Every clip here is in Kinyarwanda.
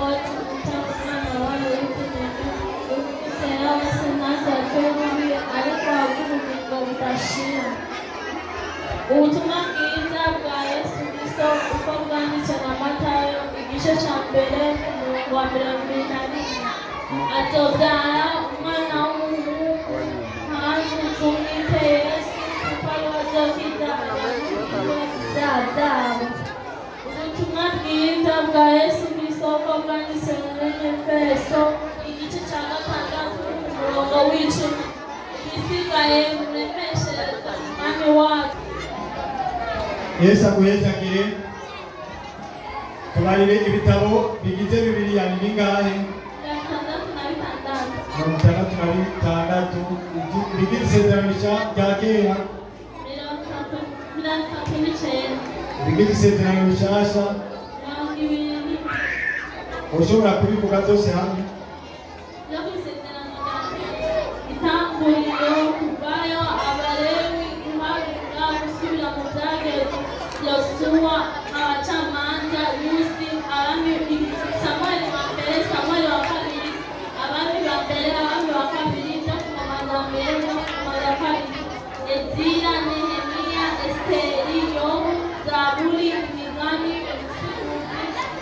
wacu gutanga umwana wawe w'ikinege ugutera wese ntazapfe bubi ariko ahabwe ubugingo budashira. Ubutumwa bwiza bwa Yesu Kristo uko bwanditse na Matayo igice cya mbere umurongo wa 21. Azobyara umwana w'umuhungu hanze tumwite Yesu kuko ari we azokiza ibyaha byabo. Ubutumwa bwiza bwa Yesu Kristo uko bwanditse muri Efeso igice cya 6 umurongo w'10. Igisigaye muremeshereza umwami wacu. Yesu aguhezagire. Tubarire ibitabo bigize Bibiliya ni bingahe? 66. Bigize isezerano rya kera? 39. Bigize isezerano rishasha? 20. Ushobora kubivuga byose hamwe? Itanguriro, kuvayo, Abalewi, guhaguruka, gusubira mu byagezwe, Yosuwa, abacamanza, Rusi, abami, Samweli wa mbere, Samweli wa kabiri, abami ba mbere, abami wa kabiri, byo ku mabanda mbere no ku mabanda kabiri, Ezira, Nehemiya, Esiteri, Yobu, Zaburi, Imigani,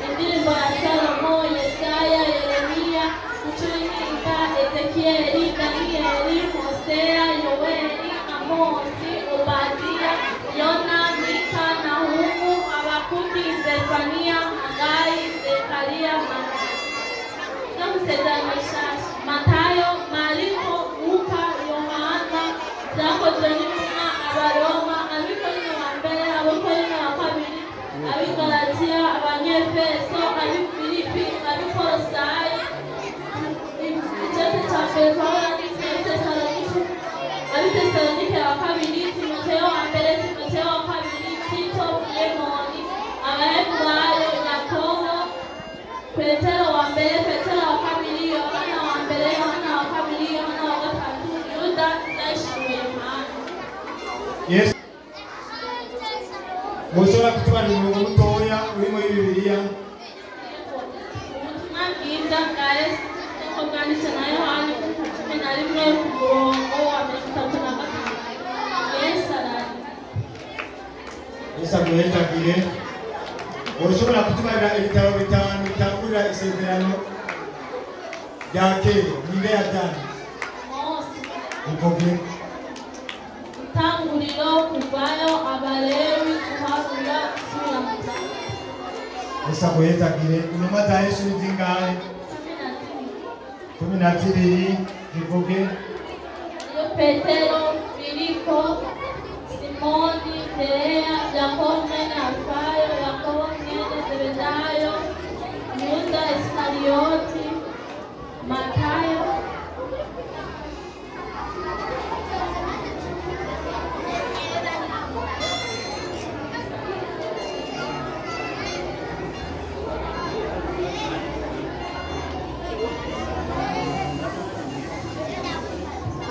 indirimbo ya Salomo, Yesaya, Yeremiya, Gucurika, Ezekiyeli, Daniyeli, Hoseya, Yoweli, Amosi, Obadiya, Yona, Mika, Nahumu, Habakuki, Zefaniya, Hagai, Zekariya, no gusezerano rishasha. Matayo, Mariko, Luka, Yohana, byakozwe n'intumwa, Abaroma, abikorino ba mbere, abikorino ba kabiri, abigalatiya, abanyefeso, abifilipi, abikolosayi, igice cya mbere Pawulo yanditse Abitesalonike wa kabiri, Timoteyo wa mbere, Timoteyo wa kabiri, Tito, Filemoni, Abaheburayo, Yakobo, Petero wa mbere, Petero wa kabiri, Yohana wa mbere, Yohana wa kabiri, Yohana wa gatatu, Yuda, Ndayishimiye Yohana. Yes. Mushobora kutubana umurongo mutoya uri muri Bibiliya? Ubutumwa bwiza bwa Yesu uko bwanditse na Yohana 11 ku murongo wa 35. Yesu arari. Yesu aguhezagire. Ushobora kutubarira ibitabo bitanu bitangurira isezerano rya kera ninde yabyanditse? Mose. Uvuge. Itanguriro, kuvayo, Abalewi, guhagura, gusubira mu byagezwe. Yesu aguhezagire. Intumwa za Yesu ni zingahe? 12. Ivuge. Iyo Petero, Filipo, Simoni, Tereya, Yakobo mwene Alfayo, Yakobo mwene Zebedayo, Yuda Iskariyoti, Matayo.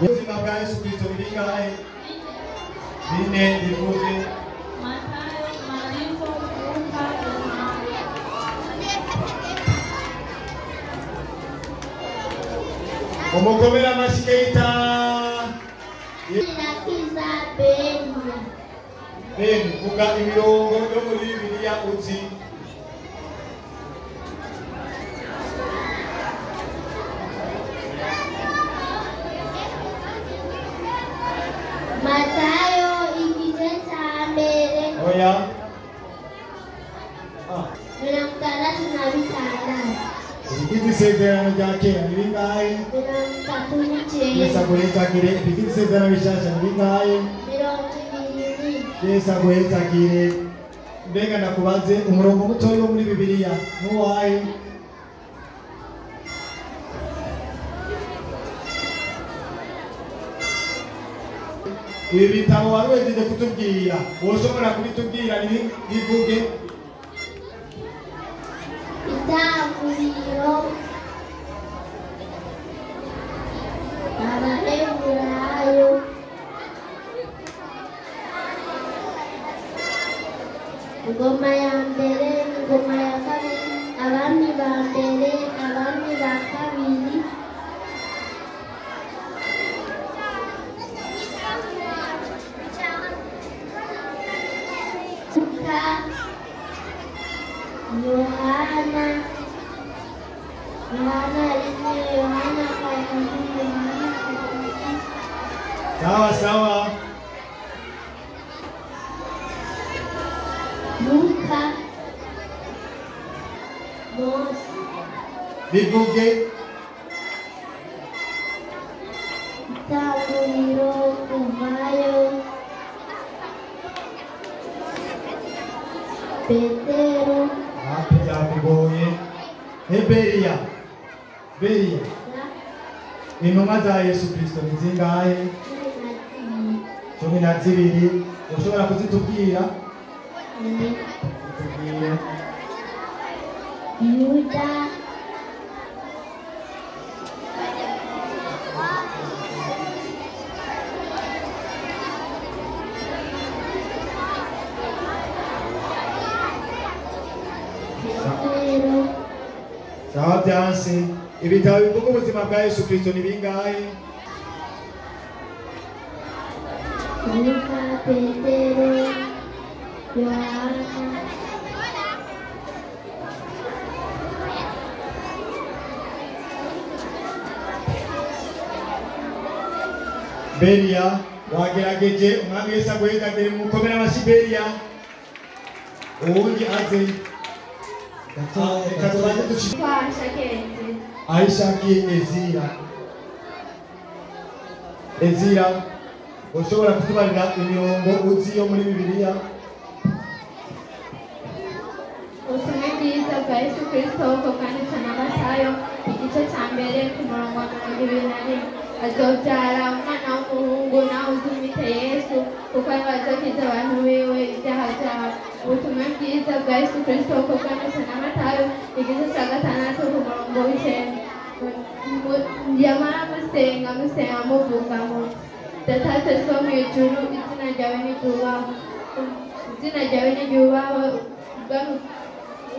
Ubuzima bwa Yesu Kristo biri ngahe? 4. Bivuge. Matayo, Mariko, Luka, Yohana. Umukomera amashyi Keita. Inakiza Beni. Beni, vuga imirongo yo muri Bibiliya uzi. Matayo igice cya mbere. Oya. 66. Bigize isezerano rya kera ni bingahe? 39. Yesu aguhezagire. Bigize isezerano rishasha ni bingahe? 20. Yesu aguhezagire. Mbega ndakubaze umurongo mutoya wo muri Bibiliya n'uwahe? Ibi bitabo wari wejeje kutubwira, woshobora kubitubwira bivuge. Itanguriro, Abaheburayo, ingoma ya mbere, ingoma ya kabiri, abami ba mbere, Sawa sawa. Luka, Mose, Bivuge. Itanguriro, Kuvayo, Petero, Hapi byakugoye. Beria. Intumwa za Yesu Kristo ni zingahe? 12. Ushobora kuzitubwira? Yuda, Petero, Sawa byanse. Ibitabo bivuga ubuzima bwa Yesu Kristo ni bingahe? Luka, Petero, Yohana, Beria wagerageje umwami Yesu aguhezagire mu komera amashyi Beria. Uwundi aze. Reka tubanze dushike. Aishakiye Ezira. Ushobora kutubarira imirongo uzi yo muri Bibiliya? ubutumwa bwiza bwa Yesu Kristo uko bwanditswe na Matayo igice cya mbere ku murongo wa 21. Azobyara umwana w'umuhungu nawe uzumwite Yesu kuko ariwe azokiza abantu biwe ibyaha byabo. Ubutumwa bwiza bwa Yesu Kristo uko bwanditswe na Matayo igice cya 6 ku murongo w'9. Yamara musenga muvuga muti Data twese wo mu ijuru, izina ryawe niryubahwe, izina ryawe niryubahwe,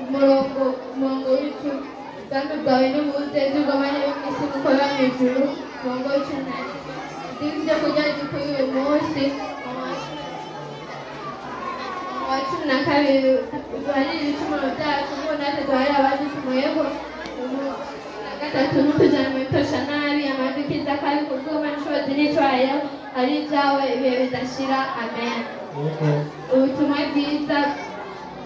umurongo w'icumi, ubwami bwawe nibuze, izigomane yo mu isi kuko biba mu ijuru. Umurongo w'10. Ibyo kurya dukwiye uyu munsi, wa 12, duharire ibicumuro byacu ngo natwe duharire abaducumuyeho. 3, ntutujyane mu bitosha nabi, amadukiza kandi kubw'Imana inshobozi n'icubahiro ari ibyawe ibihe bidashira. Amen. Ubutumwa bwiza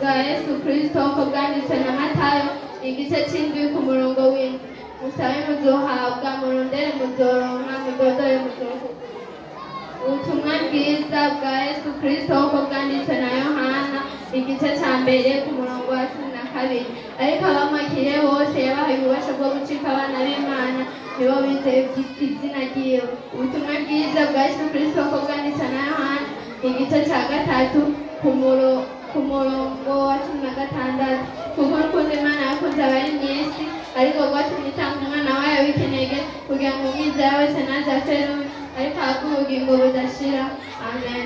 bwa Yesu Kristo uko bwanditswe na Matayo igice cy'indwi ku murongo w'7. Musabe muzohabwa, murondere muzoronka, mudodore muzoronka. Ubutumwa bwiza bwa Yesu Kristo uko bwanditswe na Yohana igice cya mbere ku murongo wa 12. Ariko abamwakiriye bose yabahaye ububasha bwo gucika abana b'Imana, nibo bizeye izina ryiwe. Ubutumwa bwiza bwa Yesu Kristo uko bwanditswe na Yohana igice cya 3 ku murongo wa 16. Kuko urukundo Imana yakunze abari mu isi, ariko rwatumye itanga umwana wayo w'ikinege kugira ngo umwizera wese ntazapfe rubi, ariko ahabwe ubugingo budashira. Amen.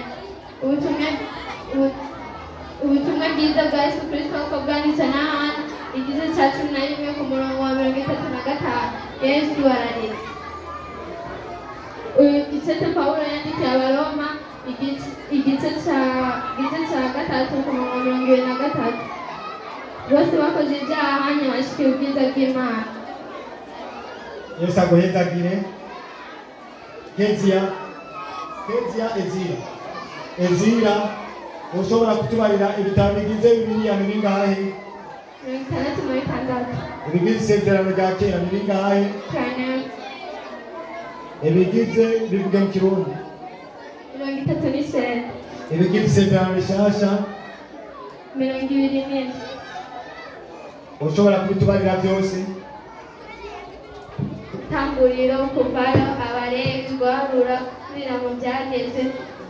Ubutumwa bwiza bwa Yesu Kristo uko bwanditswe na Yohana igice cya 11 ku murongo wa 35. Yesu ararira. Igice Pawulo yandikiye Abaroma igice cya 3 ku murongo wa 23. Bose bakoze ibyaha ntibashikiye ubwiza bw'Imana. Yesu aguhezagire. Ezira. Ushobora kutubarira ibitabo bigize Bibiliya ni bingahe? 6. Ibigize isezerano rya kera ni bingahe? 4. Ibigize bivuge mu Kirundi? 39. Ibigize isezerano rishasha? 24. Ushobora kubitubarira byose? Itanguriro, Kuvayo, Abalewi, Guharura, gusubira mu byageze,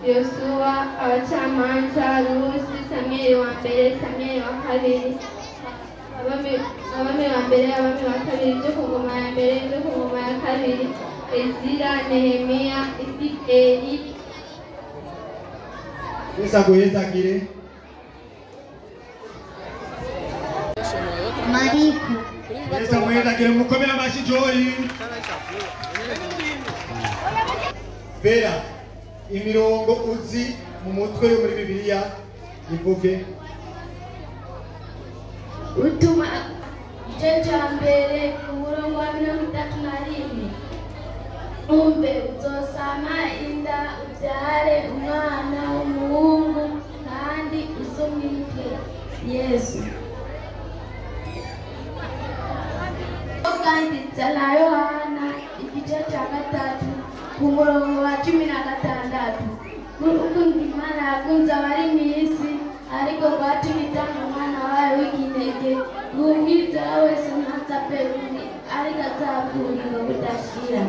Yosuwa, Abacamanza, Rusi, Samweli wa mbere, Samweli wa kabiri, Abami wa mbere, Abami wa kabiri, ibyo ku ngoma ya mbere, ibyo ku ngoma ya kabiri, Ezira, Nehemiya, Esikeli. Yesu aguhezagire. Mariko. Yesu aguhezagire mukomere amashyi Joyi. Bera imirongo uzi mu mutwe yo muri Bibiliya ivuge. Utuma igice cya mbere ku murongo uzama inda ubyare umwana w'umuhungu kandi uzumwite Yesu. Ubwanditse na Yohana igice cya 3 ku murongo wa 16. Urukundo Imana yakunze abari mu isi, ariko rwatumye itanga umwana wayo w'ikinege ngo umwizera wese ntazapfe rubi, ariko azahabwa ubugingo budashira.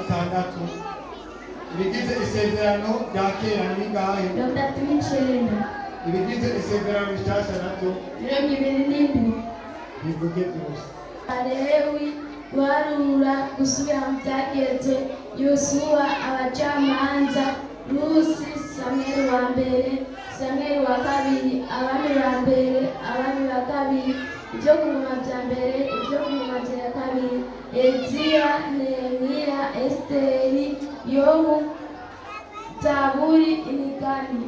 Tandatu ibigize isezerano rya kera ni bingahe? 39. Ibigize isezerano rishasha nabyo 27. bivuge byose. Alewi, Warura, gusubira mu byagezwe, Yosuwa, abacamanza, Rusi, Samweli wa mbere, Samweli wa kabiri, abami ba mbere, abami ba kabiri, ibyo ku ngoma bya mbere, ibyo ku ngoma bya kabiri, Eziya, Nehemiya, Esiteri, Yobu, Zaburi, Imigani,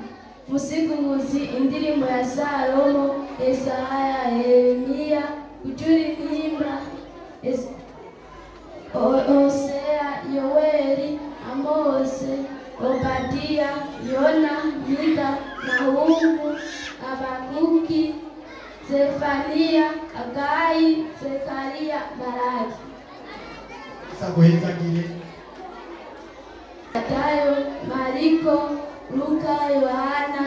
Musiguzi, indirimbo ya Salomo, Esaya, Yeremiya, Kucura intimba, Hosea, Yoweri, Amose, Obadiya, Yona, Mika, Nahumu, Abakuki, Zefaniya, Agayi, Zekariya, Baraki. Saguhezagire. Matayo, Mariko, Luka, Yohana,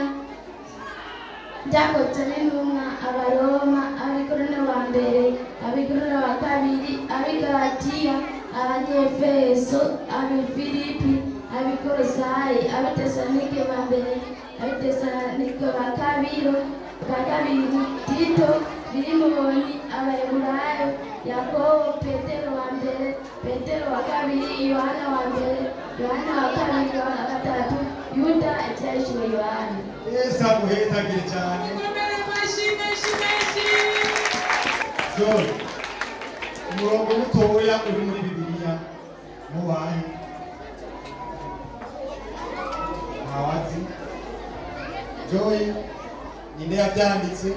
Byakozwe n'intumwa, Abaroma, Abikorino ba mbere, Abikorino ba kabiri, Abigalatiya, Abanyefeso, Abifilipi, Abikolosayi, Abitesalonike ba mbere, Abitesalonike ba kabiri, Tito, Filimoni, Abaheburayo, Yakobo, Petero wa mbere, Petero wa kabiri, Yohana wa mbere, Yohana wa kabiri, wa gatatu, Yuda, ibyahishuriwe Yohana. Yesu aguhezagire cyane. Joy, umurongo mutoya uri muri Bibiliya muwahe? Ntawazi? Joy, ninde yabyanditse?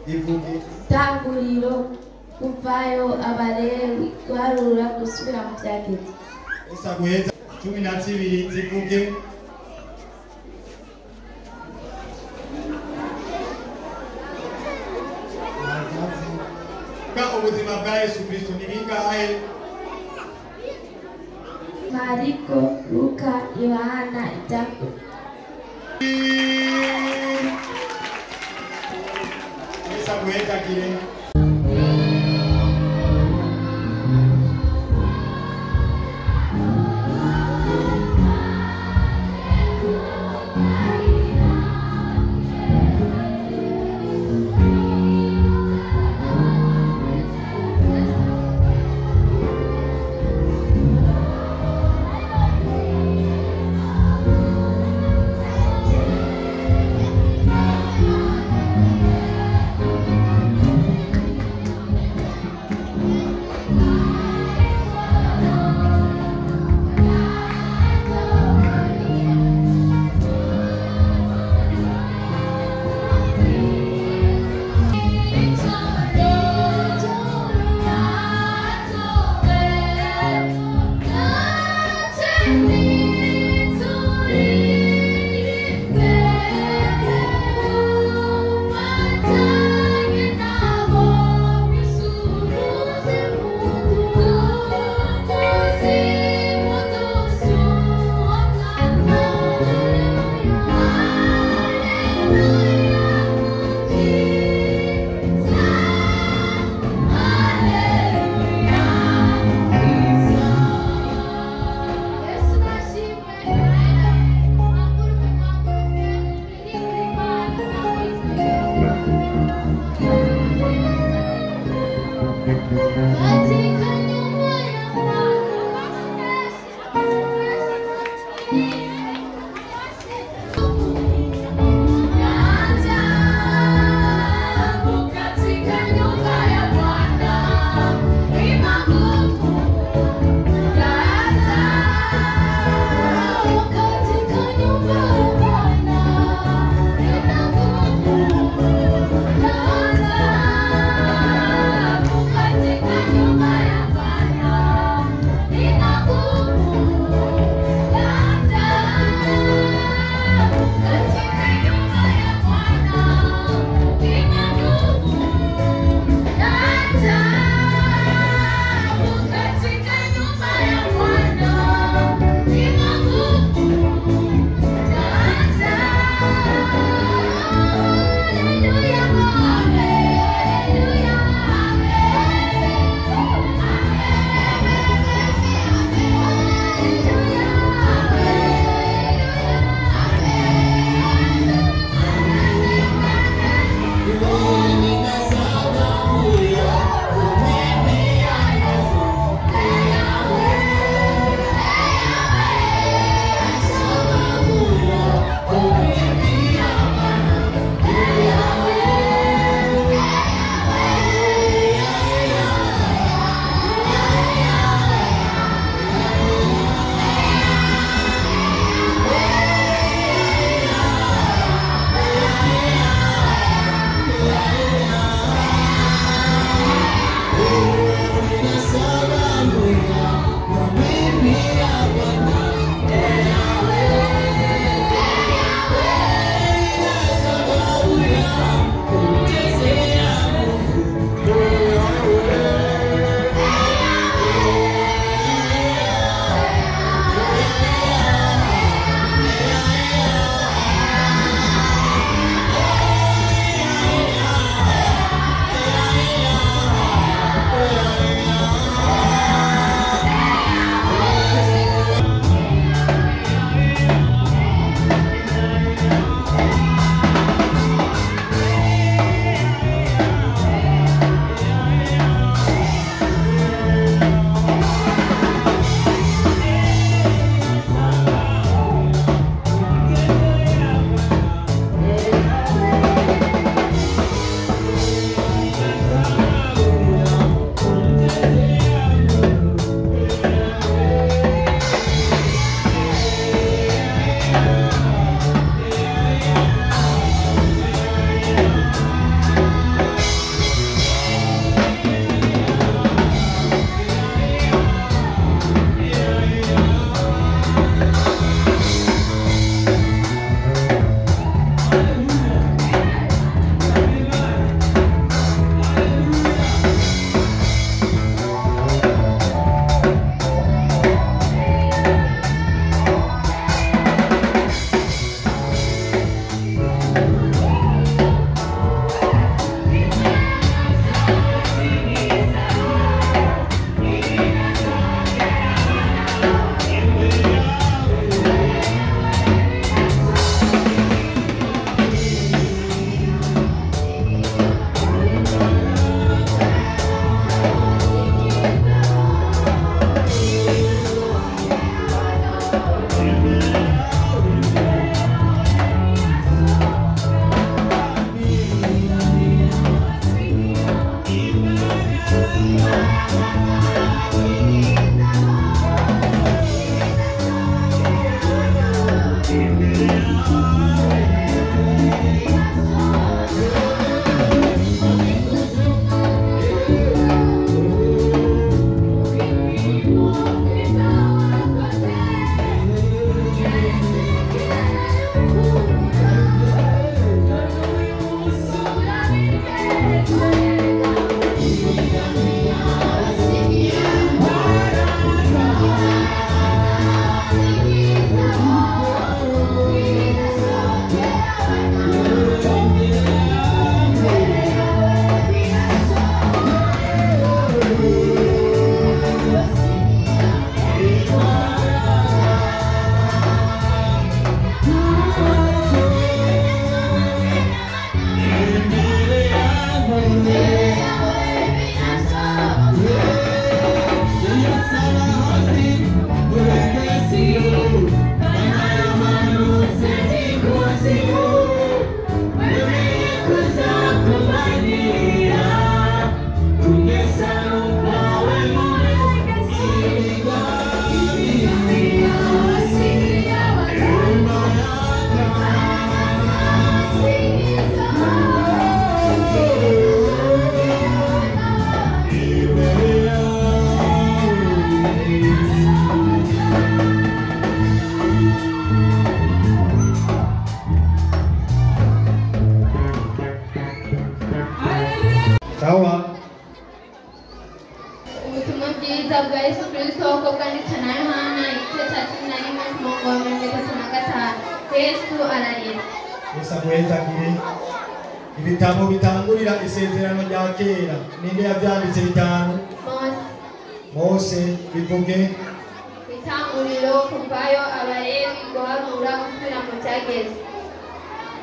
Bivuge. Tanguriro, Kuvayo, Abalewi, Warura, gusubira mu byagezwe. Yesu aguheza 12 zivuge. Ubuzima bwa Yesu Kristo ni bingahe? Mariko, Luka, Yohana, Yakobo. Yesu aguhezagire. ubutumwa uko bwanditse na Yohana igice cya 11 umurongo wa 35. Yesu ararira. Yesu aguhezagire. Ibitabo bitangurira isezerano rya kera ninde yabyanditse bitanu? Mose. Bivuge. Itanguriro kuvayo Abalewi guharura gusubira mu cyageze.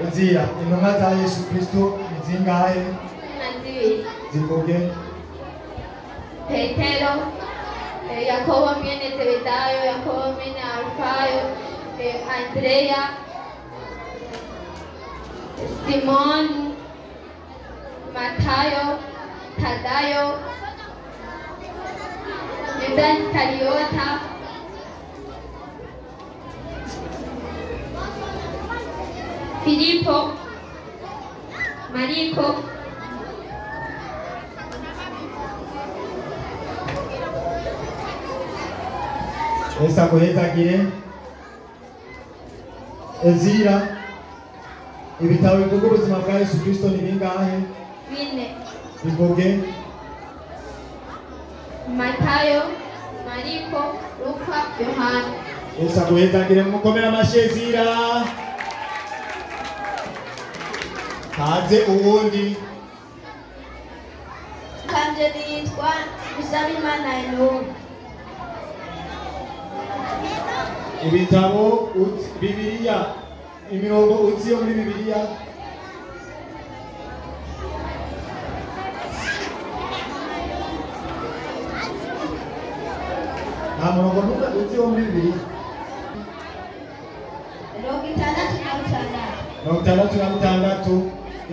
Uzira intumwa za Yesu Kristo ni zingahe? Zivuge. Petero, Yakobo mwene Zebedayo, Yakobo mwene Alfayo, Andrea, Simoni, Matayo, Tadayo, Yuda Iskariota, Filipo, Mariko, Yesu aguhezagire. Ezira. Ibitabo bivuga ubuzima bwa Yesu Kristo ni bingahe? 4. Bivuge. Matayo, Mariko, Luka, Yohana. Yesu aguhezagire. Mukomere amashyi Ezira. Haze uwundi. Kanje nitwa Usabimana Enoch. Ibitabo Bibiliya imirongo uzi yo muri Bibiliya. Nta murongo n'umwe uzi yo muri Bibiliya. 66.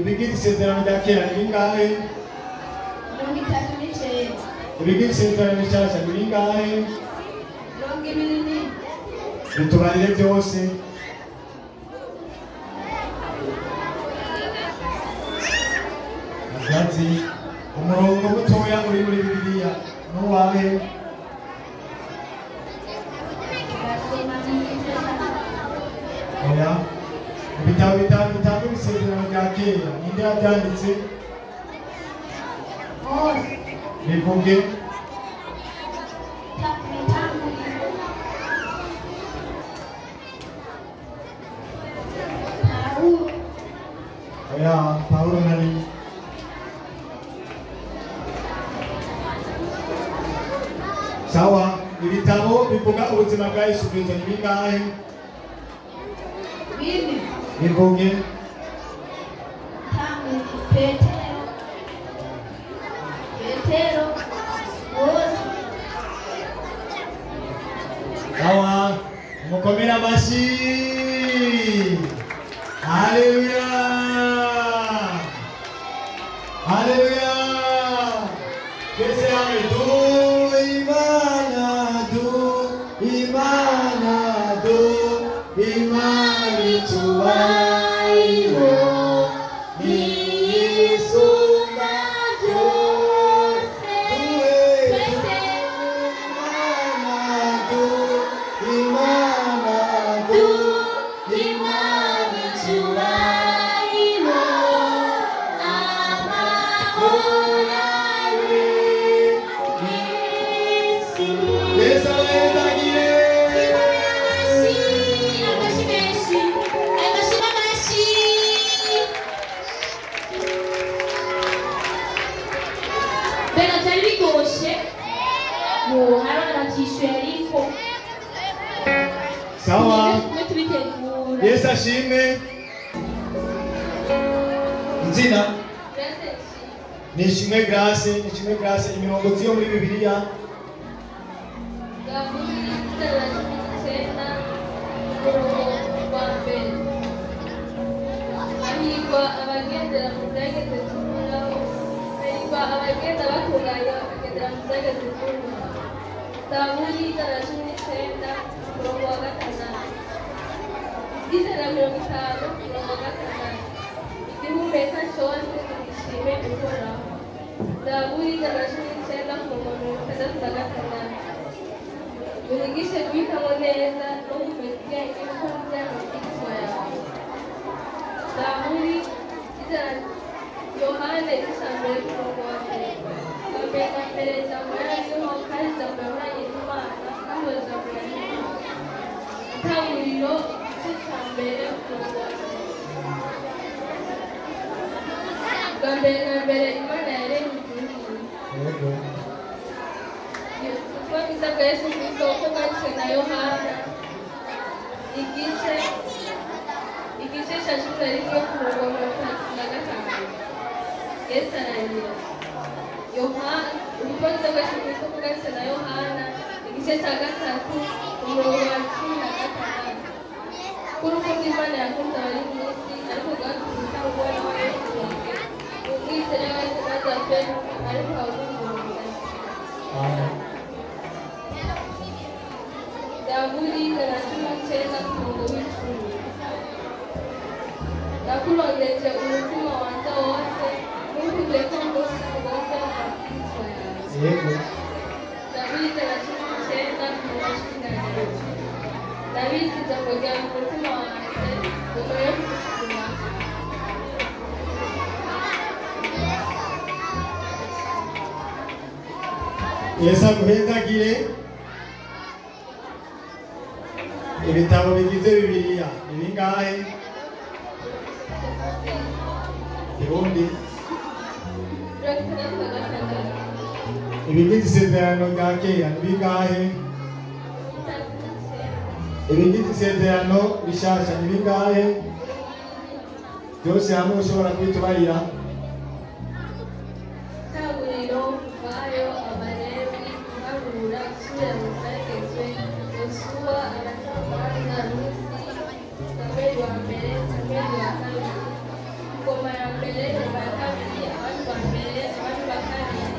Ibigize isezerano rya kera ni bingahe? 39. Ibigize isezerano rishyashya ni bingahe? 20. Bitubarire byose. Azazi umurongo mutoya uri muri Bibiliya n'uwahe? Oya. Ibitabo bitanga isezerano rya kera ninde yabyanditse? Bivuge. Oya, Paulo nani? Sawa, ibitabo bivuga ubuzima bwa Yesu Kristo ni bingahe? 4. Bivuge. Petero, Mose. Sawa, mukomere amashyi. Haleluya. Haleluya. Twese hamwe imana tubayeho n'isumba byose. Imana tubayeho amahoro ari mw'isi. Yesu arahezagire. Sawa. Yesu ashimwe. Nzina Nishimwe Grace, imirongo ziyo muri Bibiliya. Abagendera mu byageze tunyuraho, hahirwa abagenda batunganya bakagendera mu byageze tunyuraho. Zaburi 19 umurongo wa 6. Izina 50 umurongo wa 6. Igihumeka cyose gishime Uhoraho. Zaburi 19 umurongo wa 6. Wigishe guhitamo neza no kumenya ubwenge kuko by'amategeko yawe. Zaburi Yohana isambere umurongo wa 1. Bamenye mbere ijambo yariho kandi ijambo yahoranye n'Imana Ahuza itanguriro igice cya mbere bwa mbere na mbere Imana yaremye ijuru. Kuko isabwa Yesu Kristo uko bwanditswe na Yohana igice cya 11 ku murongo wa 35. Yesu aragira Yohana uko isabwa Yesu Kristo uko bwanditswe na Yohana igice cya 3 ku murongo wa 16. Kuri uko Imana yakunze abari mu isi ariko bwatumye itanga umwana wayo w'umunebwe umwizera wese ntazapfe ariko ahubwo Zaburi 19 ku murongo w'icumi. Nakurondeje umutima wanjye wose ntukuze ko ngose ubwonko bw'amabwiriza yawe. Zaburi 19 ku murongo w'icumi. Ndabizi ijambo ryawe mu mutima wanjye ugoye kugushima. Yesu aguhezagire. Ibitabo bigize Bibiliya ni bingahe? Kirundi. Ibigize isezerano rya kera ni bingahe? Ibigize isezerano rishasha ni bingahe? Byose hamwe ushobora kwitubarira. Itanguriro, Vayo, Abalewi, Harura, Sura, Musakezwe, Yosuwa, Abacamanza, Rusi, Samweli wa mbere, Samweli wa kabiri, Ngoma ya mbere, Ngoma ya kabiri, Abami ba mbere, Abami ba kabiri,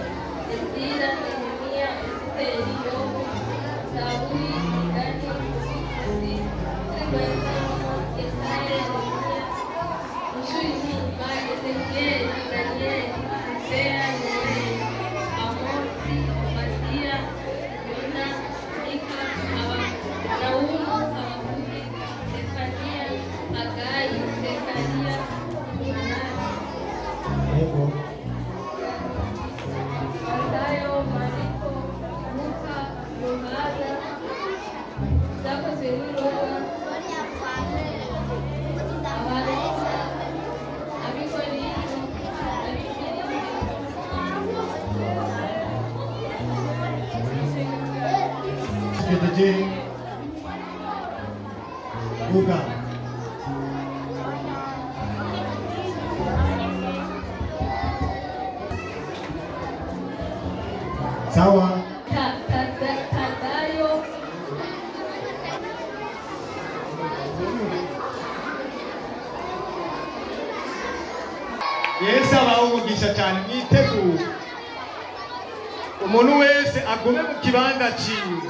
Ezira, Nehemiya, Esiteri, Yobu, Zaburi, Imigani, Ubusizi, Indirimbo ya Salomo, Yesaya, Yeremiya, Inshuro Ezekiyeli, Daniyeli, Hoseya, Yoeli, Amosi, Obadiya, Yona, Mika, Nahumu, Habakuki, Zefaniya, Hagayi, Zekariya, Matayo, Mariko, Luka, Yohana, Zakoze n'Intumwa, Abaruta, Abikorino, Abifilipi, Seperti Luka. Sawa. Tadayo, Yesu abawumugisha cyane mwitegure. Umuntu wese agume mu kibanza ciwe.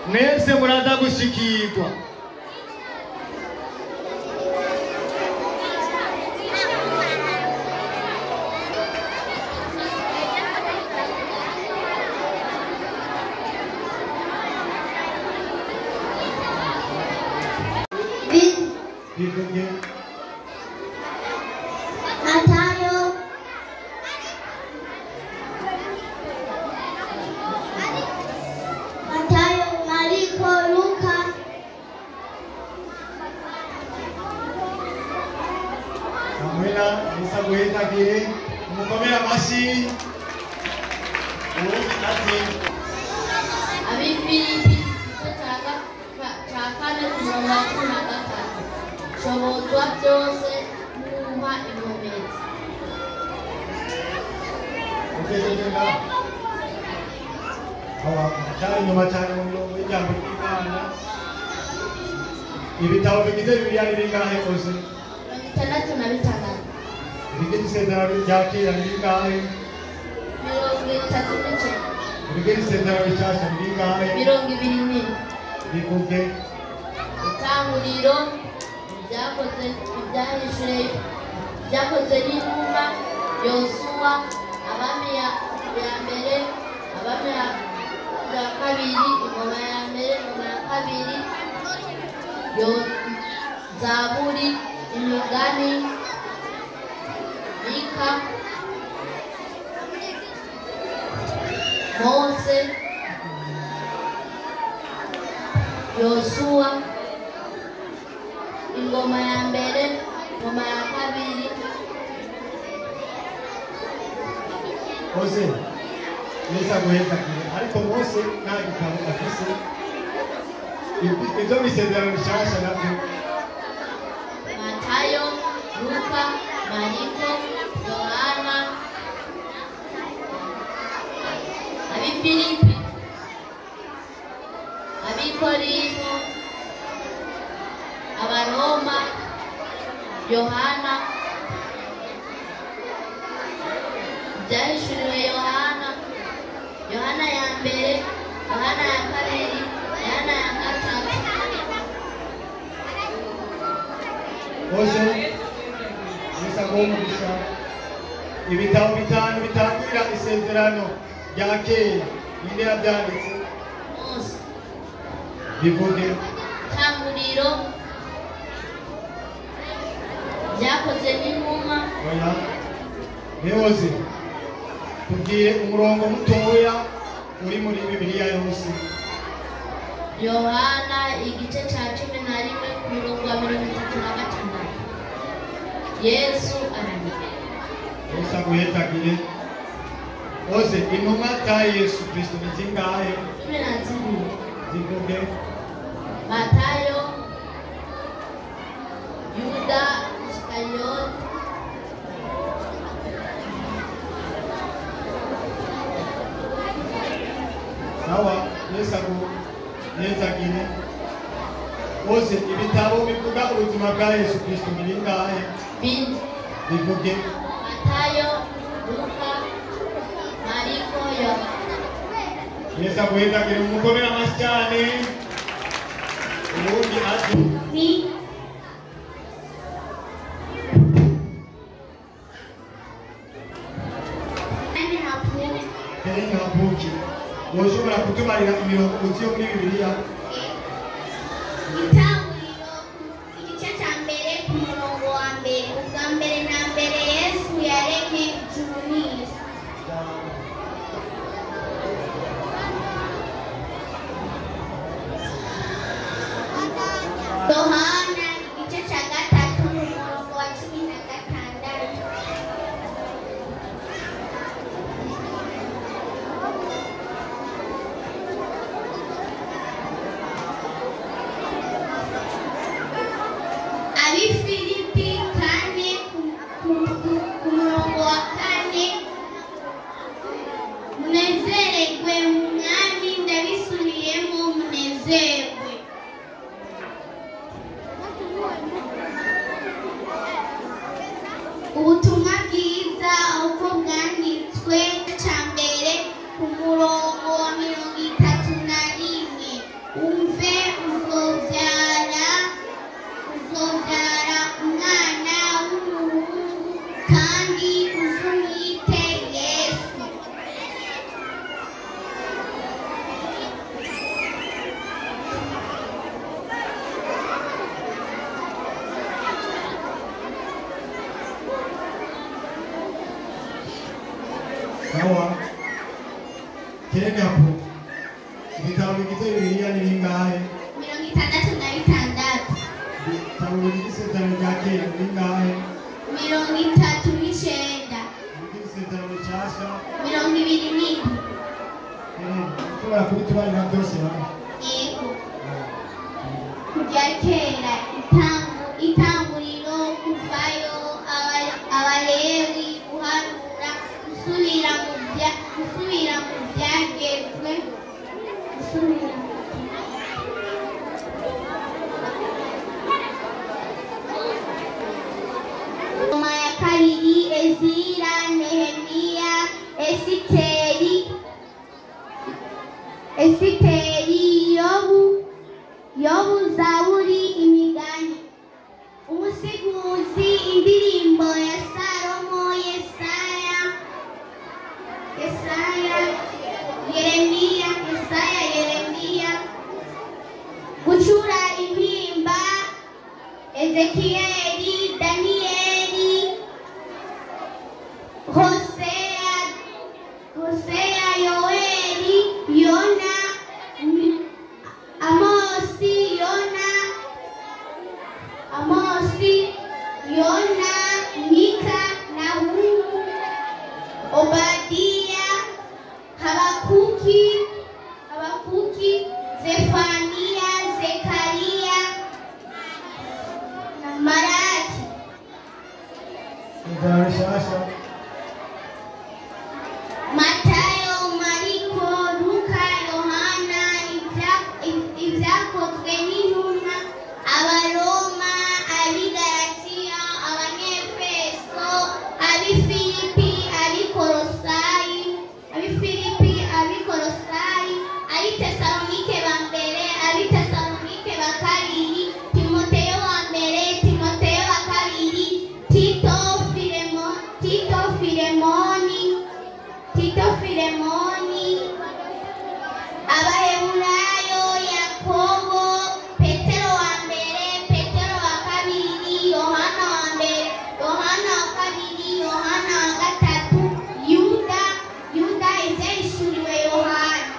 Mwese muraza gushikirwa. Bivuge. Matayo, Mariko, Luka, Samuela, Musa guhezagire. Umukomere amashyi. Ubundi ati. Abifilipi igice cya kane ku murongo wa 13. Shobozwa byose n'umpa inkomezi. Ukejejenga. Awa, cyane nyuma cyane mu mirongo y'ijambo ry'Imana. Ibitabo bigize Bibiliya ni bingahe kose? 66. Ibigize isezerano rya kera ni bingahe? 39. Ibigize isezerano rishasha ni bingahe? 24. Bivuge. Itanguriro, ibyakoze, ibyahishuye, ibyakoze n'intumwa, Yosuwa, Abami ya mbere, Abami ya kabiri, Ingoma ya mbere, Ingoma ya kabiri, Zaburi, Imigani, Mika, Mose, Mose Yesu aguheza kire ariko Mose nta gitabo afise ibyo misezerano bishasha nabyo Matayo, Luka, Mariko, Yohana, Abifilipi, Abikorino, Abaroma, Yohana, Byahishuriwe Yohana, Yohana ya mbere, Yohana ya kabiri, Yohana ya gatatu. Mose Yesu agomba ibitabo bitanu bitangurira isezerano rya kera ninde yabyanditse Mose. bivuge Tanguriro, Byakozwe n'intumwa, oya Mose tubwire umurongo mutoya uri muri Bibiliya yose Yohana igice cya 11 ku murongo wa 36. Yesu arandika. Yesu aguhetagire Mose intumwa za Yesu Kristo ni zingahe 12. zivuge Matayo, Yuda Iskariyoti, sawa Yesu aguhetagire Mose ibitabo bivuga ubuzima bwa Yesu Kristo ni bingahe Bine. bivuge Matayo, Luka, Mariko, Yohana. Yesu aguhetagire umukomere amashyi cyane ubundi ati Ni nani hapo? Tereni hapuki woshobora kutumarira imirongo uzi yo muri Bibiliya Itanguriro igice cya mbere ku murongo wa mbere. Ubwa mbere na mbere Yesu yaremye ijuru n'isi. Yohana igice cya gatatu ku murongo wa 16. Abifilipi kane ku murongo wa 4. Munezererwe mu mwami, ndabisubiyemo munezerwe. Ubutumwa bwiza uko bwanditswe cya mbere ku murongo wa 31. Umve uzobyara umwana w'umuhungu kandi uzumwite Yesu. sawa tereni hapo ibitabo bigize Bibiliya ni bingahe 66. ibitabo bigize isezerano rya kera ni bingahe 39. bigize isezerano rishasha 27. ushobora kubitubarira byose hamwe Yego. Kujya kera itanguriro, kuvayo, Abalewi, guharura, gusubira mu byagezwe, Ngoma ya kabiri Ezira, Nehemiya, Esiteri, Yobu, Zaburi, imigani, umusiguzi, indirimbo ya Salomo, Yesaya, Yeremiya, gucura intimba, Ezekiyeli, Daniyeli, Hosea, Yoeli, Yona, Amosi, Yona, Mika, Nahumu, Obadiya, abakuki Zefania, Zekaria, Maraki. Matayo, Mariko, Luka, Yohana, ibyakozwe n'intumwa, Abaroma, Abigalatiya, Abanyefeso, Abifilipi, Abikolosayi, Abitesalonike ba mbere, Abitesalonike ba kabiri, Timoteyo wa mbere, Timoteyo wa kabiri, Tito, Filemoni, Abaheburayo, Yakobo, Petero wa mbere, Petero wa kabiri, Yohana wa mbere, Yohana wa kabiri, Yohana wa gatatu, Yuda ivyahishuriwe Yohana.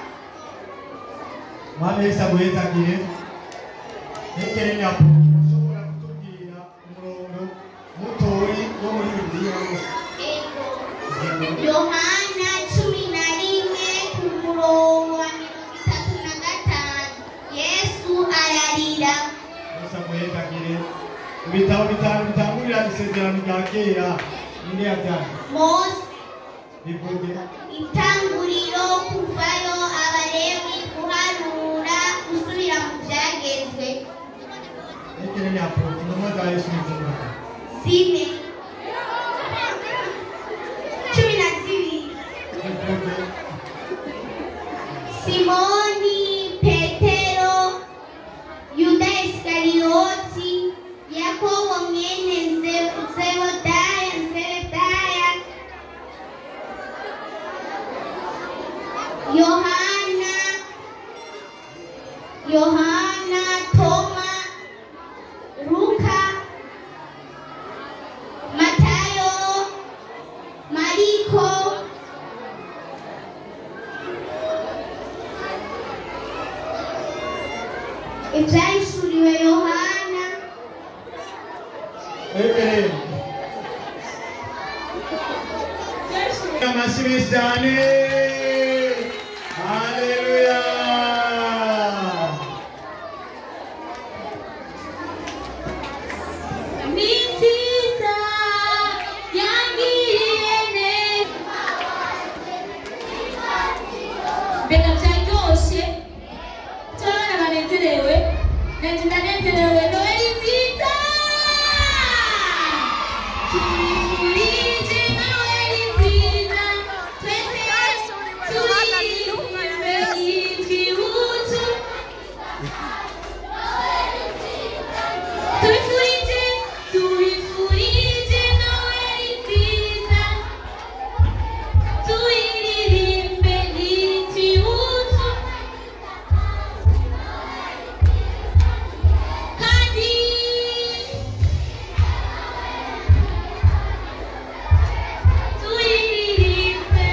Mwami Yesu aguhezagire. Hegereni hapo ushobora kutubwira umurongo mutoyi wo muri Bibiliya wose. Yohana 11 ku murongo wa 35. Yesu ararira. Yesu aguhezagire. Ibitabo bitanu bitangurira isezerano rya kera ninde yabyanditse? Mose. Bivuge. Itanguriro, kuvayo, Abalewi, guharura, gusubira mu byagezwe. Hegereni hapo intumwa za Yesu n'izina. 4. 12. Bivuge. Simoni, Petero, Yuda Iskariyoti, Yakobo mwene Zebedaya, Yohana, Toma, Luka, Matayo, Mariko, ibyahishuriwe Yohana. Hegereni. Amashyi menshi cyane. Haleluya. Ni nziza yangiriye neza. Mbega byaryoshye, turabona banezerewe, nanjye ndanezerewe. Noheli nziza, tubifurije Noheli nziza, twese turirimbe twibutse. Tubifurije Noheli nziza, tuyiririmbe twibutse. Kandi tuyiririmbe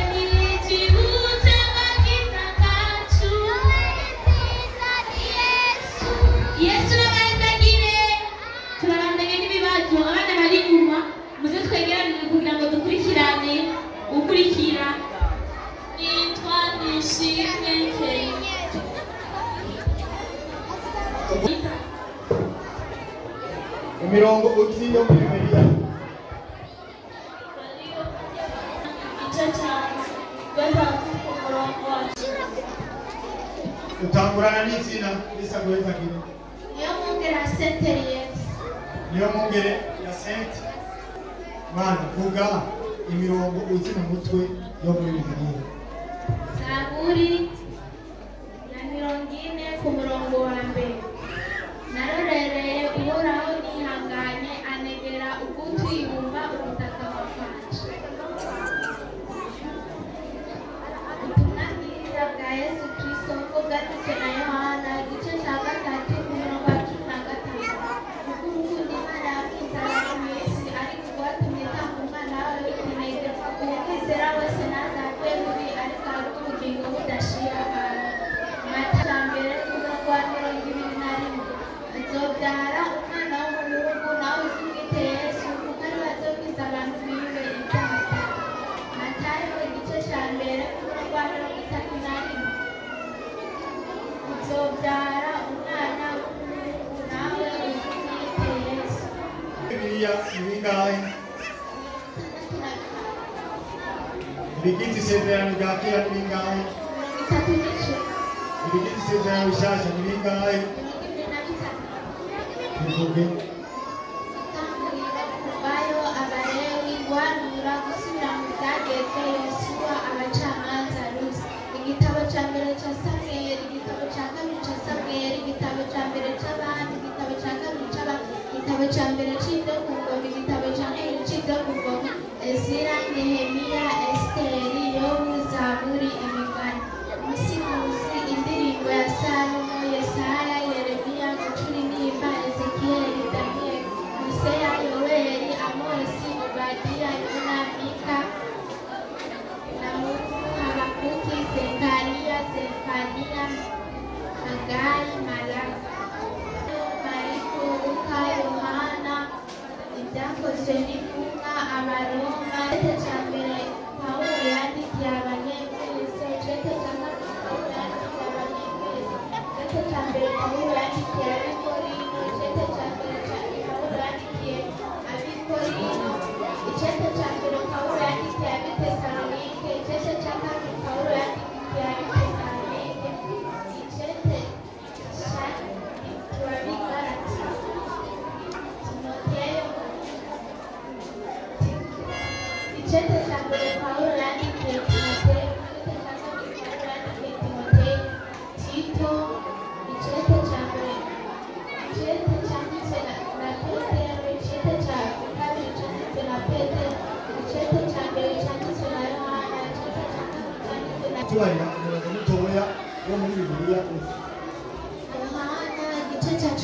twibutse agakiza kacu. Yesu nabazagire. Turarandanye n'ibibazo, abana bari inyuma muze twegeranire kugira ngo dukurikirane ukurikira. Nitwa Nishimwe Kenya. Imirongo uzi yo muri Bibiliya. Igice cya gatatu ku murongo wa 10. Utangurana n'izina Yesu aguhezagire. Niyo mwongera Senteriyesi. Niyo mwongere ya Saint. Mana vuga imirongo uzi mu mutwe yo muri Bibiliya. Zaburi ya 40 ku murongo wa 1. Narorereye Uhoraho nihanganye, anegera ugutwi yumva ubutaka bwanje. Ubutumwa bwiza bwa Yesu Kristo uko bwanditswe na Yohana, igice cya gatatu ku murongo wa 15. Kuko urukundo Imana yakunze abari mu isi, ariko rwatumye itanga umwana wayo w'ikinege, uwamwizera wese ntazapfe mubi, ariko ahabwe ubugingo budashira. Matayo 1:1 bingahe? Ibigize isezerano rya kera ni bingahe? Ibigize isezerano rishasha ni bingahe? Bivuge. Kuvayo, Abalewi, guhanura, gusubira mu byagezwe, Yosuwa, abacamanza, Rusi. Igitabo cya mbere cya Samweli, igitabo cya kabiri cya Samweli, igitabo cya mbere cy'abandi, igitabo cya kabiri cy'abandi, igitabo cya mbere cy'ibyo ku ngoma, igitabo cya kabiri cy'ibyo ku ngoma, Ezira, Nehemiya, Esiteri, Yobu, Zaburi, Imigani, Musimusi, indirimbo ya Salomo, Yesaya, Yeremiya, Gucura intimba, Ezekiyeli, Daniyeli, Hoseya, Yoweli, Amosi, Obadiya, Yona, Mika, Nahumu, Habakuki, Zekariya, Zefaniya, Hagai, Malaki, Mariko, Luka, Yohana, ibyakozwe n'intumwa, Abaroma. Igice cya mbere Pawulo yandikiye Abanyefeso, igice cya kabiri Pawulo yandikiye Abanyefeso, igice cya mbere Pawulo yandikiye Abikorinto, igice cya mbere Pawulo yandikiye Abikorinto, igice cya mbere Pawulo yandikiye Abitesalonike, igice cya kabiri Pawulo yandikiye Abitesalonike, igice cya turabigarati Timoteyo, igice cya mbere Pawulo yandikiye Timoteyo, igice cya kabiri Pawulo yandikiye Timoteyo, Tito, igice cya mbere cyanditse na Petero, igice cya kabiri cyanditse na Petero, igice cya mbere cyanditse na Yohana, igice cya kabiri cyanditse na Tubarira umurongo mutoya wo muri Bibiliya. Yohana, igice cya 11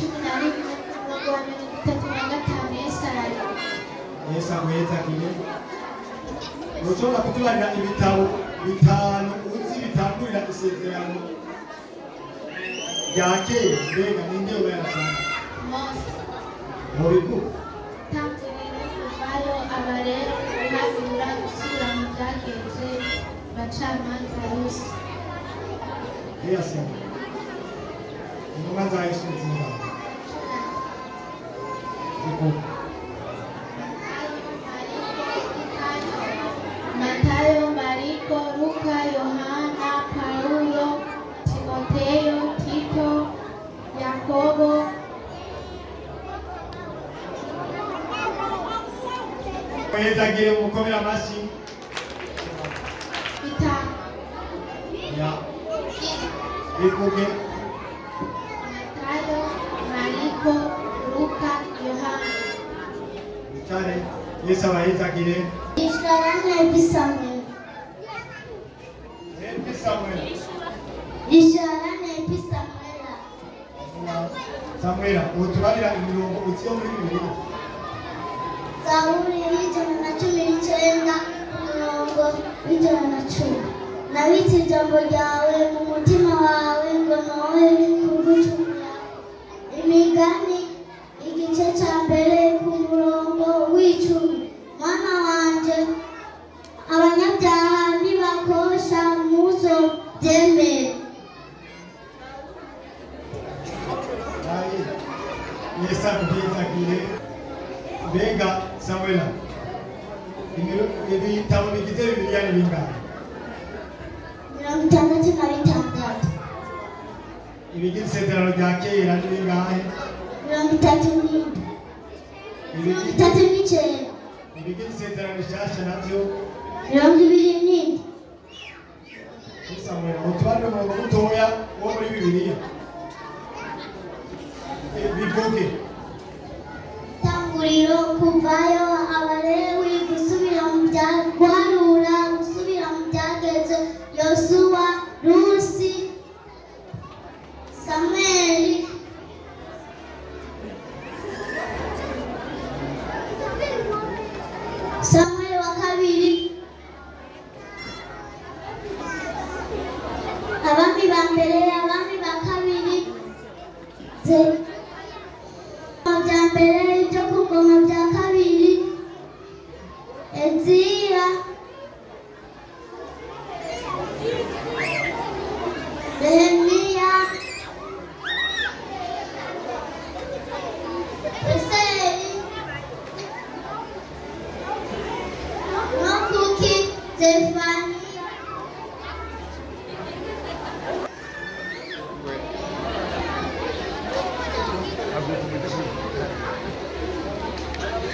umurongo wa 35 Yesaya. Yesu amwezagire. Ushobora kutubarira ibitabo bitanu uzi bitangurira isezerano rya kera, mbega ninde ubayatanga? Mose. Mu bivuga. Tangiriro, Kuvayo, Abalewi, guhanura, gusubira mu byagezwe, abacamanza, Rusi. Yesu. Intumwa za Yesu nziza. Zivuga. Matayo, Mariko, Luka, Yohana, Paulo, Timoteyo, Tito, Yakobo, Mwezagire mukomera amashyi. bitanu. Ya. Bivuge. Matayo, Mariko, Luka, Yohana. Cyane. Yesu abayezagire. Ishkarane episamweli. Samuel. Ishkarane episamwela. Samuel, utubarira imirongo uziyo muri Bibiliya. Zaburi 119 umurongo 110. Nabitse ijambo ryawe mu mutima wawe ngo nowe kugucumura. Imigani igice cya mbere ku murongo w'icumi. Mwana wanje, abanyabyaha nibakosha muzo byemere. Yesu amwezagire. Mbega Samuel, ibitabo bigize Bibiliya ni bingahe? 66. Ibigize isezerano rya kera ni bingahe? 37. Ibigize isezerano rishasha navyo? 27. Samuel, utubarire umurongo mutoya wo muri Bibiliya. Bivuge. Tanguriro, Kuvayo, Abalewi, gusubira mu guhanura, gusubira mu byagezwe, Yosuwa, Rusi, Samweli, Samweli wa kabiri, abami ba mbere, abami ba kabiri, bya mbere byo ku ngoma bya kabiri, Ezira, Nehemiya, Esiteri, Zefania,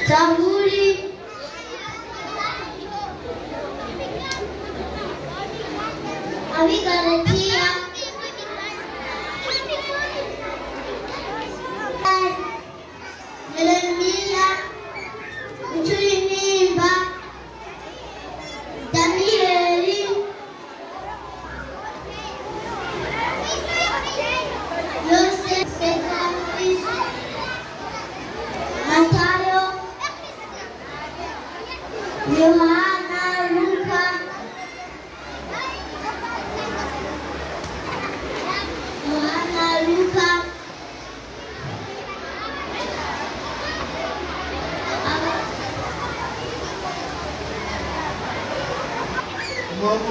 Zaburi, Abigalatia, Yeremia, Uchurimimba, Danieli, Yosef, Sefania, Matayo, Yohana, Luka,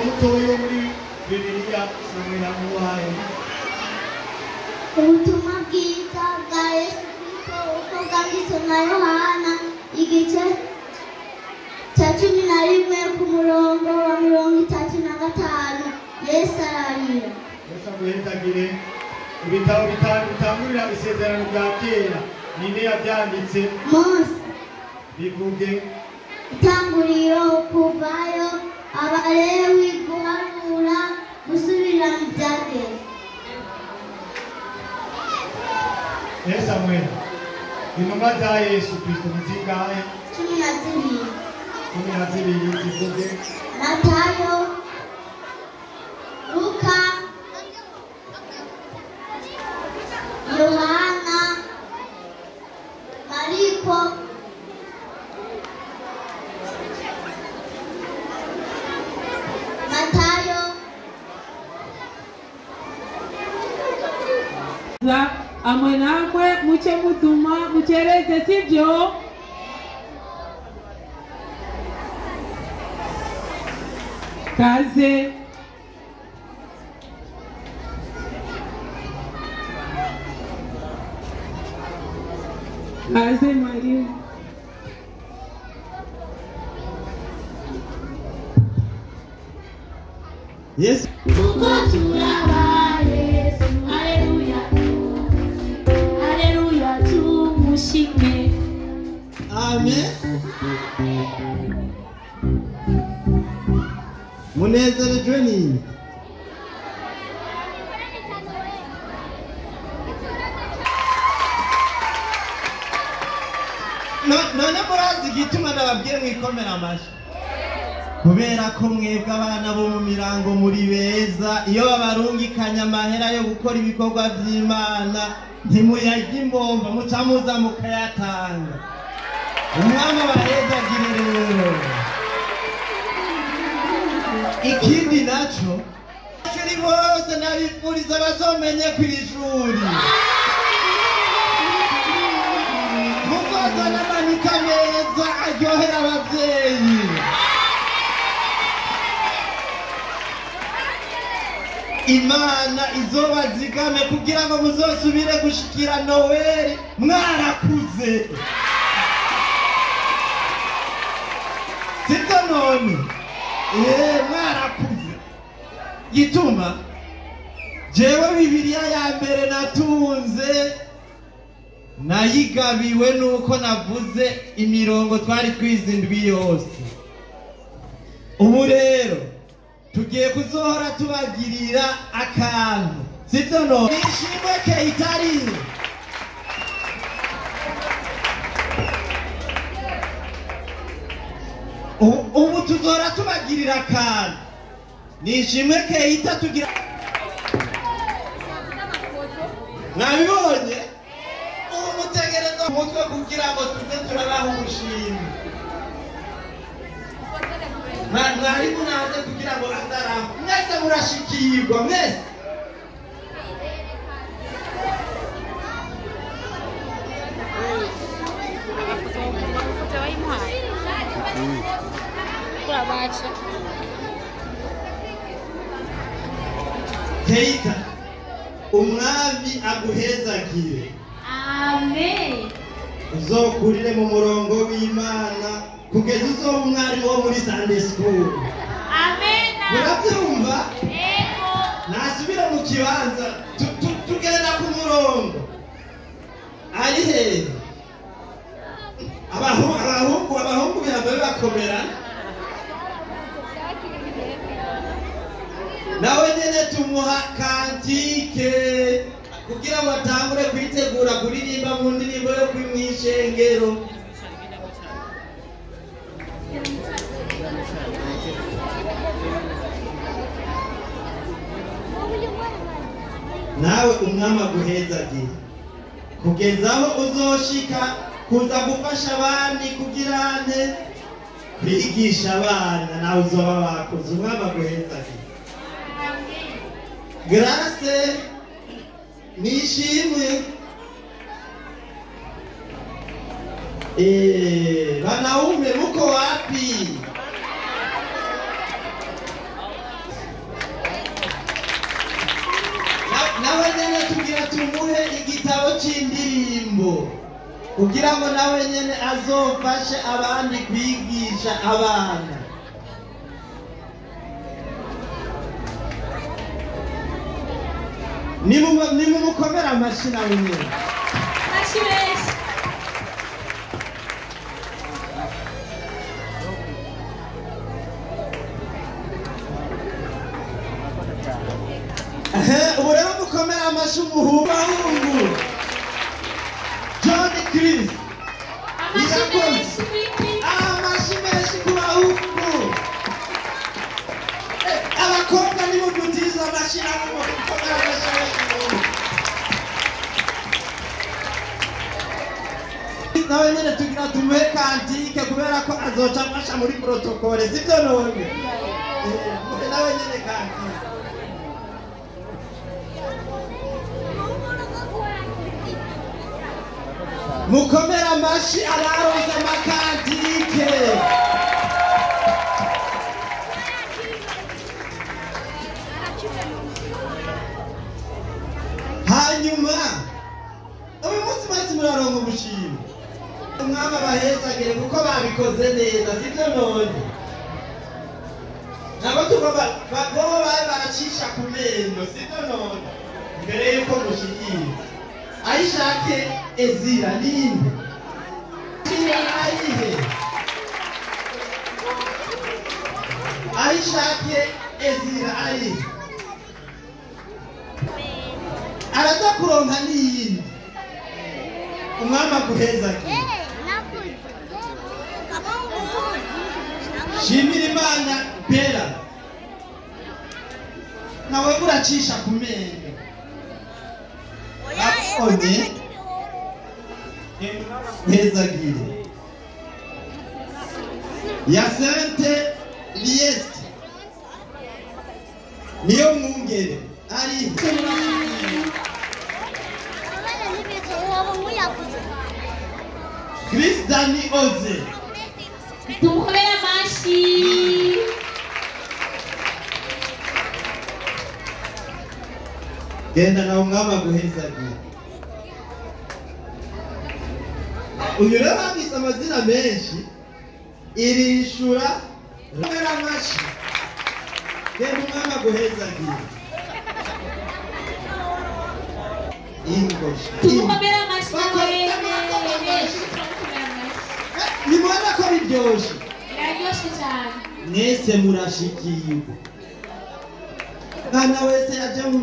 umutoyi wo muri Bibiliya Samweli amuhaye ubutumwa bwiza bwa Yesu Kristo uko bwanditswe na Yohana igice cya 11 ku murongo wa 35. Yesu ararira. Yesu aguhezagire. Ibitabo bitangurira isezerano rya kera ninde yabyanditse? Mose. Bivuge Itanguriro, Kuvayo, Abalewi, guharura, gusubira mu byagezwe. Samweli intumwa za Yesu Kristo ni zingahe? 12 zivuge Matayo, Luka, Yohana, Mariko, Matayo, amwe namwe muce mutuma mucereze sibyo? Kaze Mariya. Yesu Amen. Munezerejwe nini? None murazi igituma ndababwiye mwikomera amashyi? Kubera ko mwebwe abana bo mu mirango muri beza, iyo babarungikanya amahera yo gukora ibikorwa by'Imana ntimuyarya imbomba muca muza mukayatanga. Umwami abahezagire rero. Ikindi naco abanyeshuri bose nabifuriza bazomenye kw'ishuri muzozana amanota meza aryohera abavyeyi. Imana izobazigame kugira ngo muzosubire gushikira Noeli mwarakuze. Siko none mwarakuze. Gituma jewe Bibiliya ya mbere natunze nayigabiwe nuko navuze imirongo twari twizindwi yose. Ubu rero tugiye kuzohora tubagirira akantu sibyo? No ishimwe Keitari. Ubu tuzohora tubagirira akantu nishimwe Keita tugira. Nabibonye ubu mutegereza umutwe kugira ngo tuze turabaho ubushimwe. Mwarimu naze kugira ngo azaraho mwese murashikirwa mwese. Keita umwami aguhezagire. Amen. Uzokurire mu murongo w'Imana kugeza uzoba umwarimu wo muri Sunday school. Amena. Murabyumva? Ego. Nasubira mu kibanza tugenda ku murongo. Ari he? Abahungu birabe bakomera. Nawe nyene tumuha kantike kugira ngo atangure kwitegura kuririmba mu ndirimbo yo kwimwishengero. Nawe umwami aguhezagiye kugeza aho uzoshika kuza gufasha abandi kugira nte kwigisha abana, nawe uzoba wakoze. Umwami aguhezagiye. Grace nishimwe. Wanaume muko wapi? Nawe nyene tugira tumuhe igitabo c'indirimbo kugira ngo nawe nyene azofashe abandi kwigisha abana. Nimumukomera amashi nawe nyene. Amashi menshi. Ubu rero mukomera amashi umuhungu John Chris. Amashi menshi ku bahungu. Abakobwa nibo dutiza amashi nabo mukomera amashi menshi. Nawe nyene tugira tumuhe kantike kubera ko azoca afasha muri protokole, sivyo none? Nawe nyene kantike. Mukomera amashi araronse amakantike. Hanyuma uyu munsi mwese muraronka ubushimwe. Umwami abahezagire kuko babikoze neza, sivyo none? Nabo tugomba baracisha ku menyo, sivyo none? Mbere yuko mushikira Aishake Ezira ninde? Ayihe Aishake Ezira ayihe araza kuronka niyindi. Umwami aguhezagiye. Shimira Imana Bera, nawe uracisha ku menyo. Onye hezagire Yasente Lieste niyo mwungere ari Chris Dani Oze. Tumukomere amashi. Genda na umwami aguhezagiye. Uyu rero handitse amazina menshi irishura rumera amashi. Genda umwami aguhezagiye. Ingoshi. Tumukomere amashi. Nimubona ko biryoshe? Biraryoshe cyane. Mwese murashikiye. Mwana wese yaje mu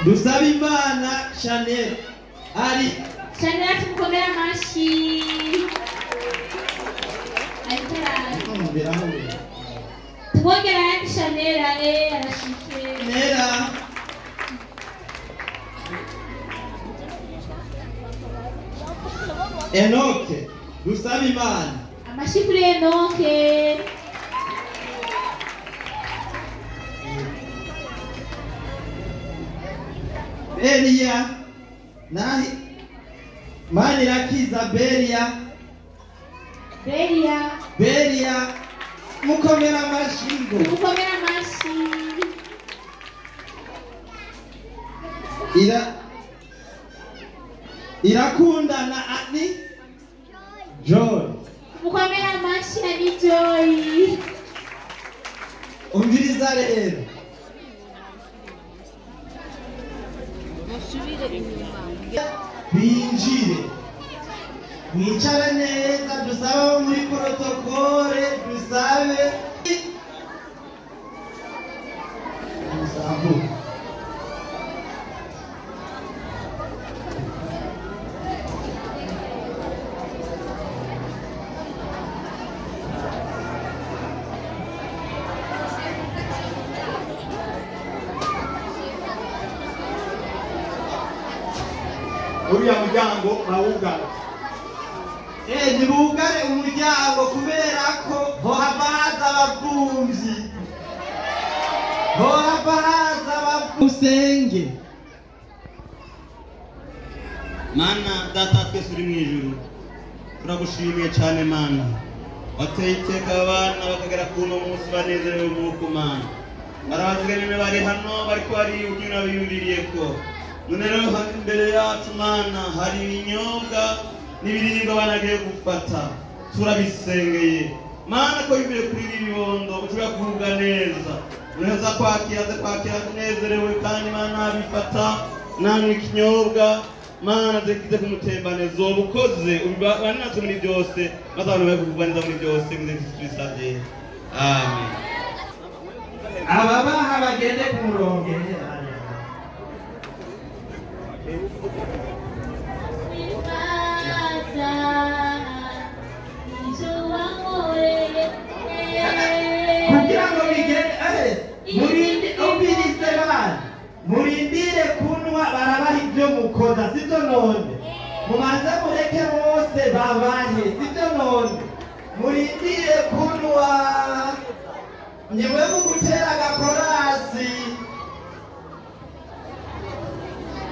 Dusabimana Chanel ari Chanel tumukomere amashi. Tumwongera yandi Chanel arashike. Nera Enoke Dusabimana. Amashi kuri Enoke. Beria nahi Manirakiza Beria mukomera amashingo. Mukomera amashi. irakundana ani Joy. Mukomere amashi ani Joy. Umviriza rero. Binjire. Mwicare neza dusabe muri protokole dusabe. Uriya muryango bawugara. Ntibugare umuryango kubera ko hohava haza abavumvyi. Hohava haza abavusenge. Mana data twese uri mu ijuru. Turagushimiye cyane Mana. Wateye iteka abana bakagera ku no munsi banezerewe nk'uko Mana. Baraziganye bari hano bariko bariyugira biyuririye ko. None rero imbere yacu Mana hari ibinyobwa n'ibiribwa banagiye gufata turabisengeye Mana ko imbere kuri ibibondo ushobora kuvuga neza uneza kwakira tunezerewe kandi Mana bifata namwe ikinyobwa Mana zekize kumutembanezo ubukoze ubana natwe muri byose maze abantu bavuga neza muri byose muri Kristo. Amen. Ababaha bagende ku murongo. Kugira ngo bigende murindire kunwa barabaha ibyo mukoza sibyo none mubanze mureke bose babahe sibyo none murindire kunwa nyewe mu gutera agakorasi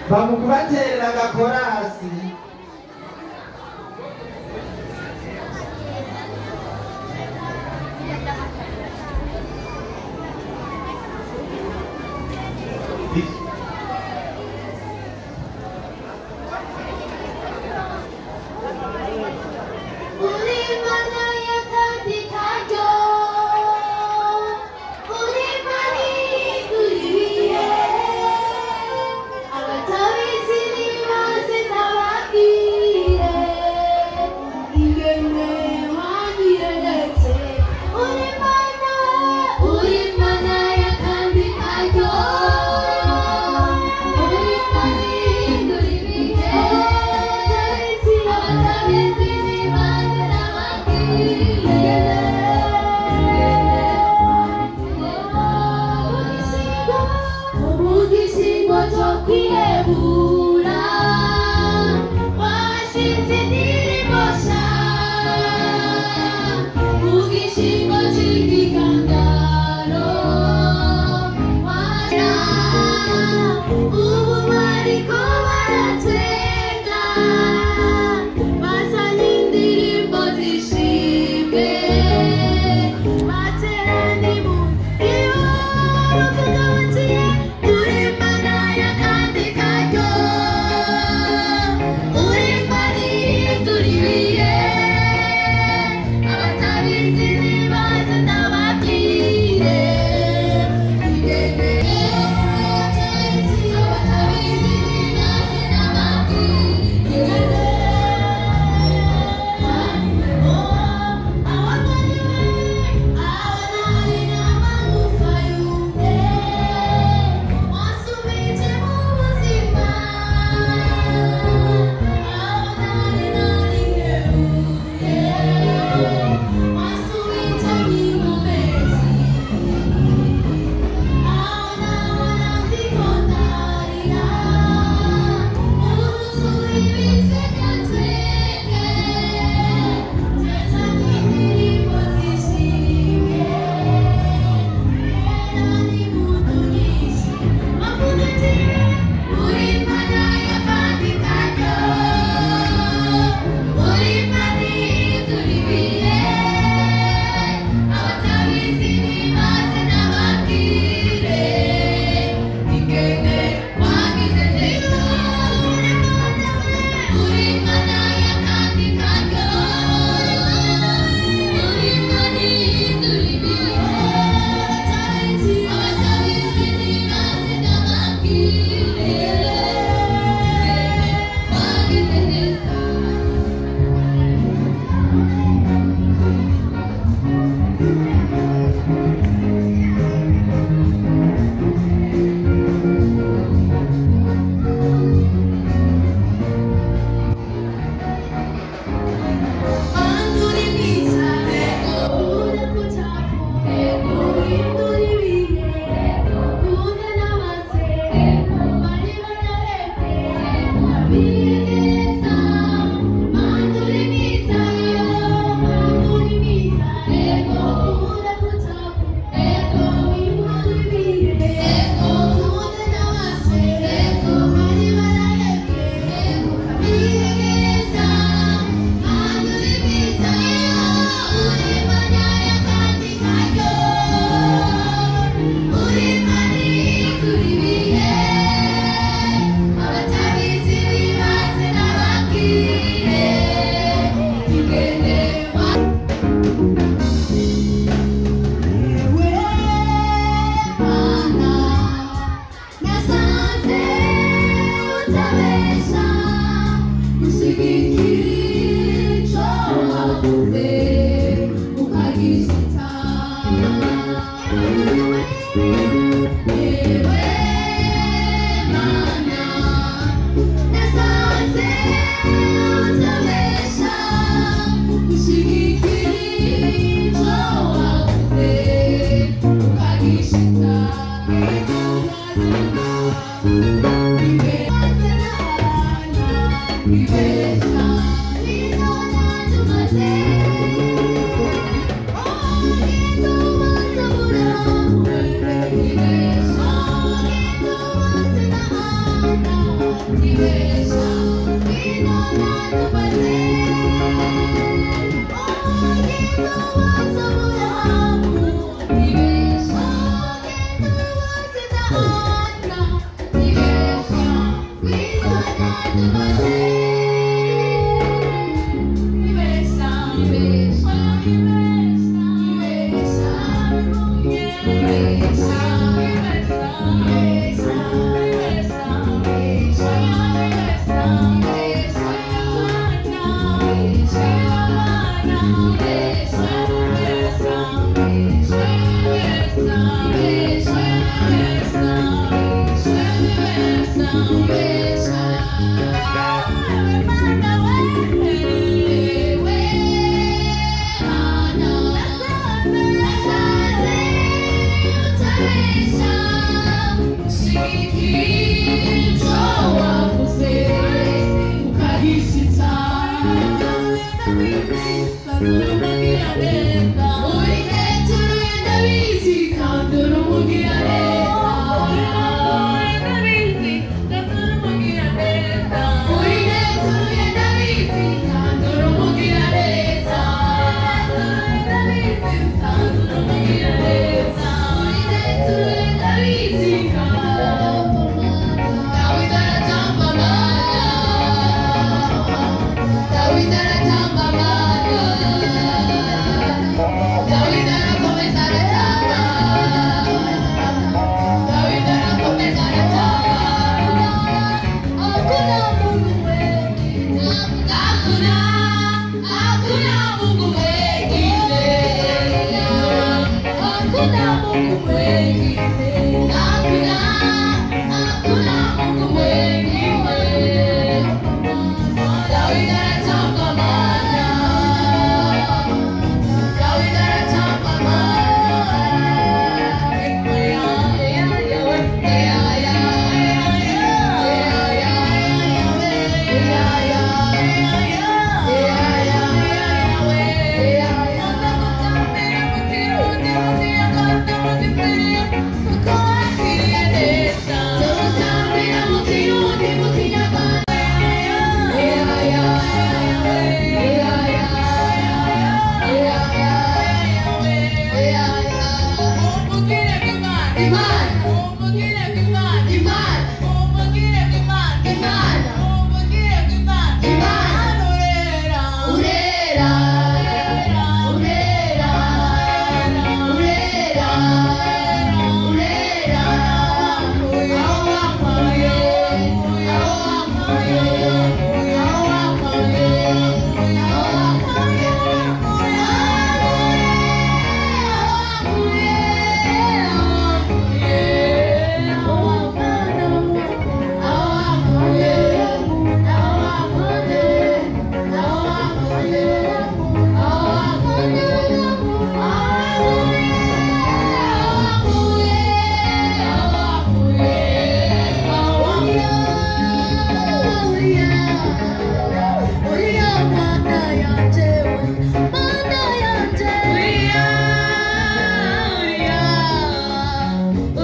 bamukubaterera agakorasi. Uri mana ya kandi kajo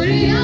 Uriya